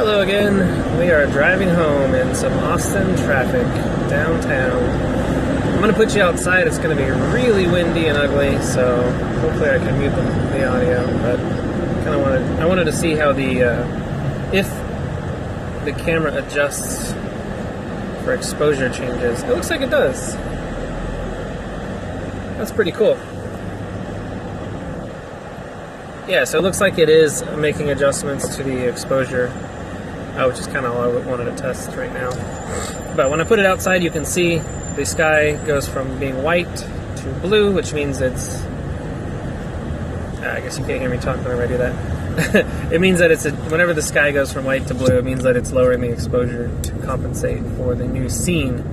Hello again. We are driving home in some Austin traffic downtown. I'm going to put you outside. It's going to be really windy and ugly, so hopefully I can mute the audio. But I wanted to see how if the camera adjusts for exposure changes. It looks like it does. That's pretty cool. Yeah, so it looks like it is making adjustments to the exposure, which is kind of all I wanted to test right now. But when I put it outside, you can see the sky goes from being white to blue, which means it's... I guess you can't hear me talk whenever I do that. It means that whenever the sky goes from white to blue, it means that it's lowering the exposure to compensate for the new scene.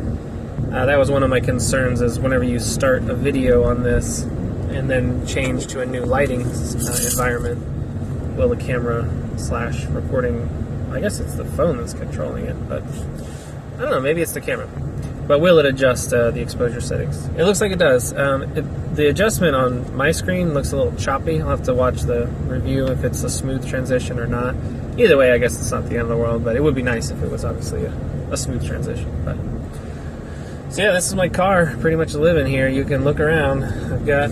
That was one of my concerns, is whenever you start a video on this and then change to a new lighting environment, will the camera / recording, I guess it's the phone that's controlling it, but I don't know, maybe it's the camera. But will it adjust the exposure settings? It looks like it does. The adjustment on my screen looks a little choppy. I'll have to watch the review if it's a smooth transition or not. Either way, I guess it's not the end of the world, but it would be nice if it was obviously a smooth transition. But so yeah, this is my car. Pretty much live in here. You can look around. I've got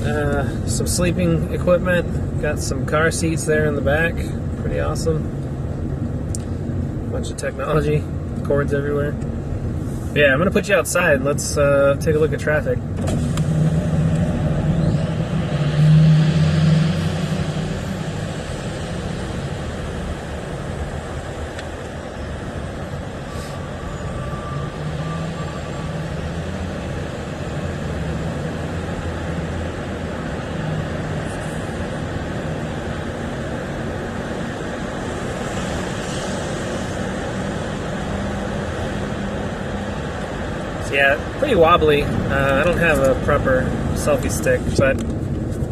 some sleeping equipment. Got some car seats there in the back. Pretty awesome. Bunch of technology. Cords everywhere. Yeah, I'm going to put you outside. Let's take a look at traffic. Yeah, pretty wobbly. I don't have a proper selfie stick, but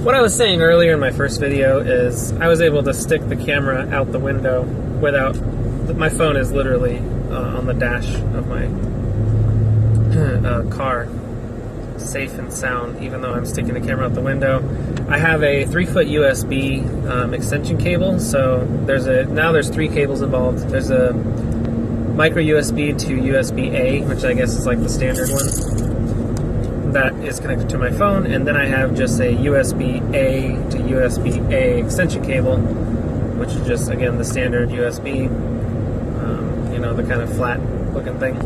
what I was saying earlier in my first video is I was able to stick the camera out the window without... My phone is literally on the dash of my car, safe and sound, even though I'm sticking the camera out the window. I have a 3-foot USB extension cable, so there's 3 cables involved. There's a micro USB to USB-A, which I guess is like the standard one. That is connected to my phone, and then I have just a USB-A to USB-A extension cable, which is just, again, the standard USB, the kind of flat looking thing.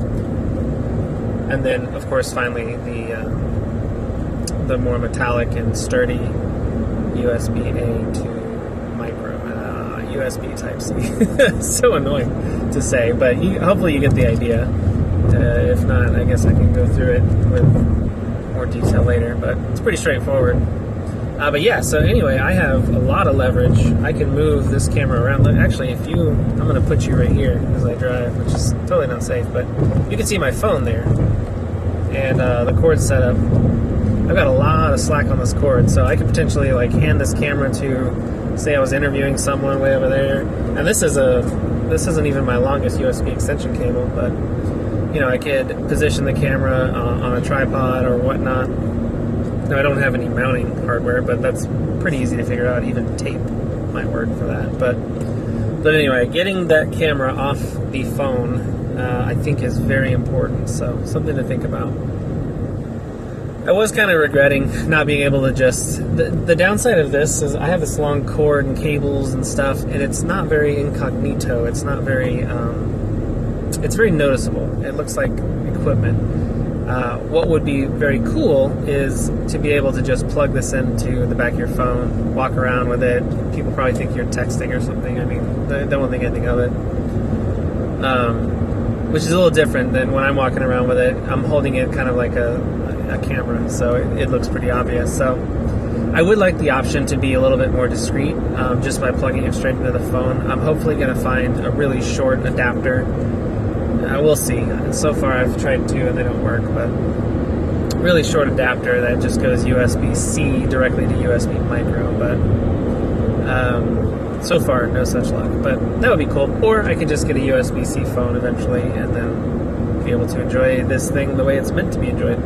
And then, of course, finally, the more metallic and sturdy USB-A to USB Type-C. So annoying to say, but hopefully you get the idea. If not, I guess I can go through it with more detail later, but it's pretty straightforward. But yeah, so anyway, I have a lot of leverage. I can move this camera around. Actually, I'm going to put you right here as I drive, which is totally not safe, but you can see my phone there. And the cord's set up. I've got a lot of slack on this cord, so I could potentially hand this camera to, say I was interviewing someone way over there, and this isn't even my longest USB extension cable, but I could position the camera on a tripod or whatnot. Now I don't have any mounting hardware, but that's pretty easy to figure out. Even tape might work for that. But anyway, getting that camera off the phone I think is very important, so something to think about. I was kind of regretting not being able to just... The downside of this is I have this long cord and cables and stuff, and it's not very incognito. It's not very... it's very noticeable. It looks like equipment. What would be very cool is to be able to just plug this into the back of your phone, walk around with it. People probably think you're texting or something. I mean, they won't think anything of it. Which is a little different than when I'm walking around with it. I'm holding it kind of like a camera, so it looks pretty obvious. So I would like the option to be a little bit more discreet, just by plugging it straight into the phone. I'm hopefully going to find a really short adapter. We'll see. So far I've tried 2 and they don't work, but really short adapter that just goes USB-C directly to USB micro, but so far no such luck. But that would be cool. Or I could just get a USB-C phone eventually and then be able to enjoy this thing the way it's meant to be enjoyed.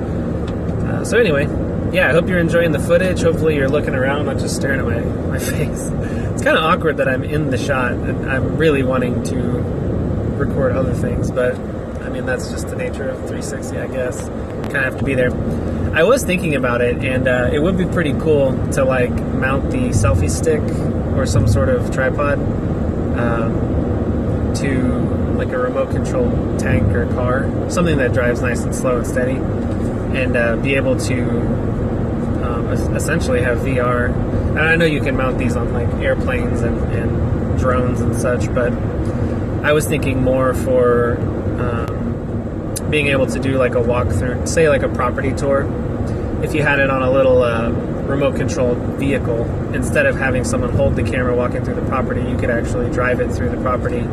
So anyway, yeah, I hope you're enjoying the footage. Hopefully you're looking around, not just staring at my face. It's kind of awkward that I'm in the shot, and I'm really wanting to record other things, but I mean, that's just the nature of 360, I guess. Kind of have to be there. I was thinking about it, and it would be pretty cool to like mount the selfie stick or some sort of tripod to like a remote controlled tank or car, something that drives nice and slow and steady, and be able to essentially have VR. And I know you can mount these on like airplanes and drones and such, but I was thinking more for being able to do like a walkthrough, say like a property tour. If you had it on a little remote controlled vehicle, instead of having someone hold the camera walking through the property, you could actually drive it through the property,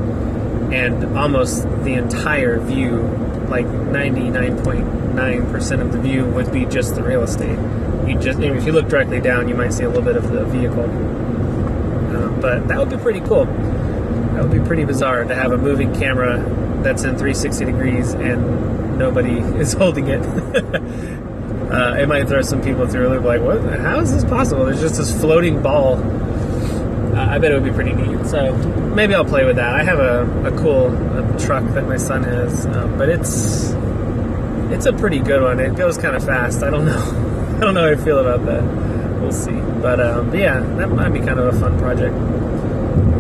and almost the entire view, like 99.9% of the view, would be just the real estate. If you look directly down, you might see a little bit of the vehicle, but that would be pretty cool. That would be pretty bizarre to have a moving camera that's in 360 degrees and nobody is holding it. It might throw some people through a loop, like, what? How is this possible? There's just this floating ball. I bet it would be pretty neat. So maybe I'll play with that. I have a cool truck that my son has, but it's a pretty good one. It goes kind of fast. I don't know. I don't know how I feel about that. We'll see. But yeah, that might be kind of a fun project.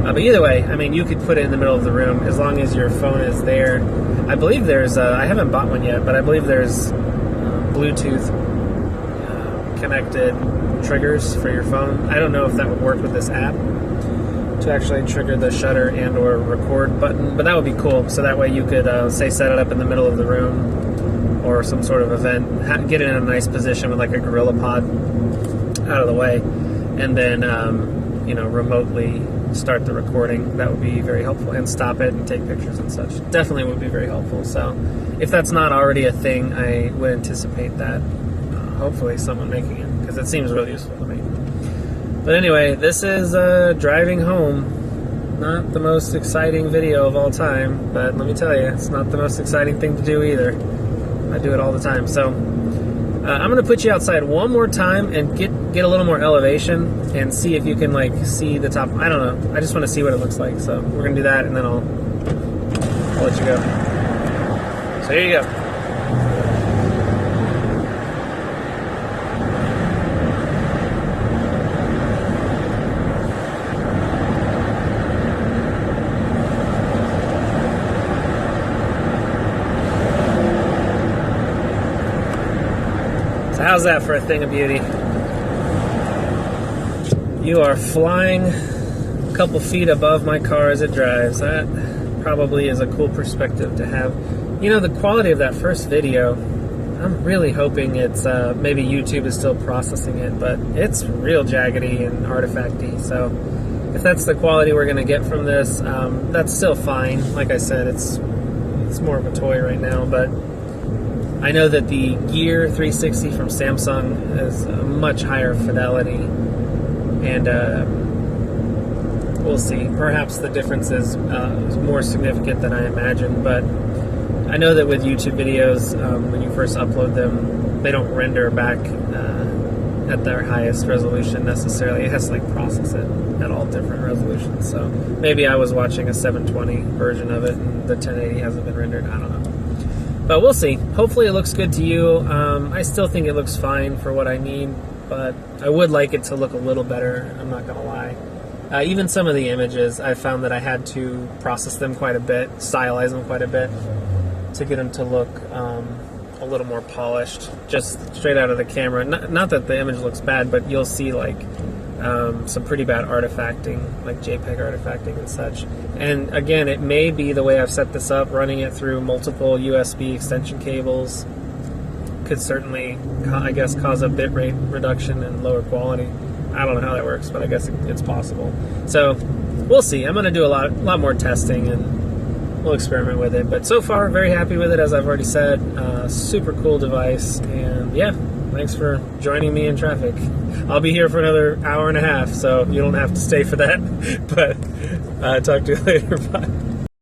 But either way, I mean, you could put it in the middle of the room as long as your phone is there. I believe there's, I haven't bought one yet, but I believe there's Bluetooth connected triggers for your phone. I don't know if that would work with this app to actually trigger the shutter and or record button, but that would be cool. So that way you could, say, set it up in the middle of the room or some sort of event, get it in a nice position with like a Gorilla Pod out of the way, and then, remotely start the recording. That would be very helpful, and stop it and take pictures and such. Definitely would be very helpful. So if that's not already a thing, I would anticipate that hopefully someone making it, because it seems really useful to me. But anyway, this is driving home. Not the most exciting video of all time, but let me tell you, it's not the most exciting thing to do either. I do it all the time. So I'm going to put you outside one more time and get a little more elevation and see if you can like see the top. I don't know. I just want to see what it looks like. So we're going to do that, and then I'll let you go. So here you go. So how's that for a thing of beauty? You are flying a couple feet above my car as it drives. That probably is a cool perspective to have. You know, the quality of that first video, I'm really hoping it's, maybe YouTube is still processing it, but it's real jaggedy and artifacty. So if that's the quality we're going to get from this, that's still fine. Like I said, it's more of a toy right now, but I know that the Gear 360 from Samsung is a much higher fidelity, and we'll see. Perhaps the difference is more significant than I imagined, but I know that with YouTube videos, when you first upload them, they don't render back at their highest resolution necessarily. It has to like process it at all different resolutions. So maybe I was watching a 720 version of it and the 1080 hasn't been rendered. I don't know. But we'll see. Hopefully it looks good to you. I still think it looks fine for what I need, but I would like it to look a little better. I'm not going to lie. Even some of the images, I found that I had to process them quite a bit, stylize them quite a bit, to get them to look a little more polished, just straight out of the camera. Not that the image looks bad, but you'll see like some pretty bad artifacting, like JPEG artifacting and such. And again, it may be the way I've set this up, running it through multiple USB extension cables could certainly, I guess, cause a bitrate reduction and lower quality. I don't know how that works, but I guess it's possible. So we'll see. I'm going to do a lot more testing, and we'll experiment with it. But so far, very happy with it, as I've already said. Super cool device, and yeah, thanks for joining me in traffic. I'll be here for another hour and a half, so you don't have to stay for that. But talk to you later. Bye.